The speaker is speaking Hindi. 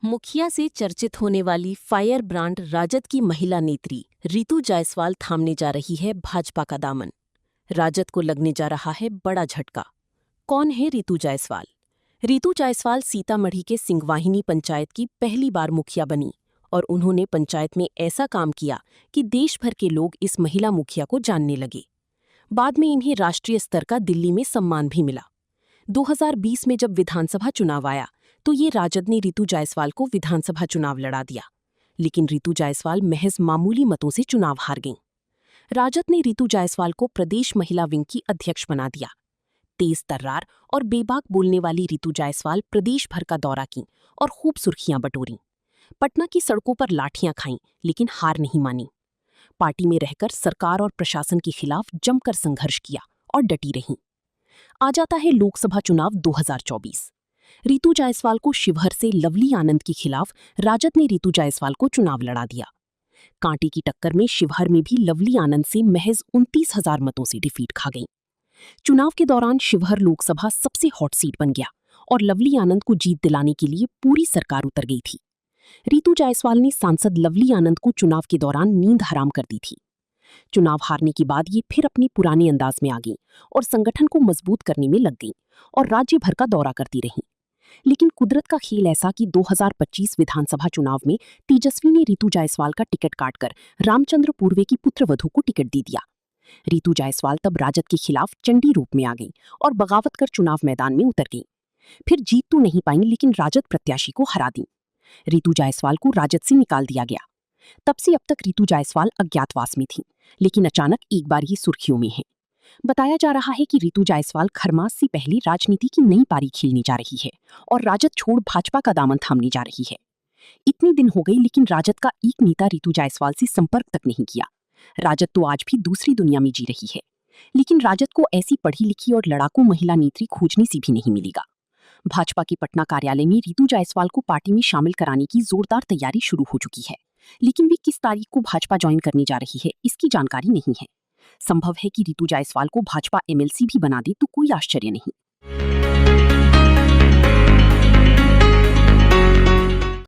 मुखिया से चर्चित होने वाली फायर ब्रांड राजद की महिला नेत्री रितु जायसवाल थामने जा रही है भाजपा का दामन। राजद को लगने जा रहा है बड़ा झटका। कौन है रितु जायसवाल? रितु जायसवाल सीतामढ़ी के सिंगवाहिनी पंचायत की पहली बार मुखिया बनी और उन्होंने पंचायत में ऐसा काम किया कि देश भर के लोग इस महिला मुखिया को जानने लगे। बाद में इन्हें राष्ट्रीय स्तर का दिल्ली में सम्मान भी मिला। 2020 में जब विधानसभा चुनाव आया तो ये राजद ने रितु जायसवाल को विधानसभा चुनाव लड़ा दिया, लेकिन रितु जायसवाल महज मामूली मतों से चुनाव हार गईं। राजद ने रितु जायसवाल को प्रदेश महिला विंग की अध्यक्ष बना दिया। तेज तर्रार और बेबाक बोलने वाली रितु जायसवाल प्रदेश भर का दौरा की और खूब सुर्खियां बटोरीं। पटना की सड़कों पर लाठियां खाईं, लेकिन हार नहीं मानी। पार्टी में रहकर सरकार और प्रशासन के खिलाफ जमकर संघर्ष किया और डटी रहीं। आ जाता है लोकसभा चुनाव 2024। रितु जायसवाल को शिवहर से लवली आनंद के खिलाफ राजद ने रितु जायसवाल को चुनाव लड़ा दिया। कांटे की टक्कर में शिवहर में भी लवली आनंद से महज 29,000 मतों से डिफीट खा गई। चुनाव के दौरान शिवहर लोकसभा सबसे हॉट सीट बन गया और लवली आनंद को जीत दिलाने के लिए पूरी सरकार उतर गई थी। रितु जायसवाल ने सांसद लवली आनंद को चुनाव के दौरान नींद हराम कर दी थी। चुनाव हारने के बाद ये फिर अपने पुराने अंदाज में आ गई और संगठन को मजबूत करने में लग गई और राज्य भर का दौरा करती रहीं। लेकिन कुदरत का खेल ऐसा कि 2025 विधानसभा चुनाव में तेजस्वी ने रितु जायसवाल का टिकट काटकर रामचंद्र पूर्वे की पुत्रवधू को टिकट दे दिया। रितु जायसवाल तब राजद के खिलाफ चंडी रूप में आ गई और बगावत कर चुनाव मैदान में उतर गई। फिर जीत तो नहीं पाई, लेकिन राजद प्रत्याशी को हरा दी। रितु जायसवाल को राजद से निकाल दिया गया। तब से अब तक रितु जायसवाल अज्ञातवास में थी, लेकिन अचानक एक बार ये सुर्खियों में है। बताया जा रहा है कि रितु जायसवाल खरमास से पहले राजनीति की नई पारी खेलने जा रही है और राजद छोड़ भाजपा का दामन थामने जा रही है। इतने दिन हो गए, लेकिन राजद का एक नेता रितु जायसवाल से संपर्क तक नहीं किया। राजद तो आज भी दूसरी दुनिया में जी रही है, लेकिन राजद को ऐसी पढ़ी लिखी और लड़ाकू महिला नेत्री खोजने से भी नहीं मिलेगा। भाजपा के पटना कार्यालय में रितु जायसवाल को पार्टी में शामिल कराने की जोरदार तैयारी शुरू हो चुकी है, लेकिन वे किस तारीख को भाजपा ज्वाइन करने जा रही है इसकी जानकारी नहीं है। संभव है कि रितु जायसवाल को भाजपा एमएलसी भी बना दे तो कोई आश्चर्य नहीं।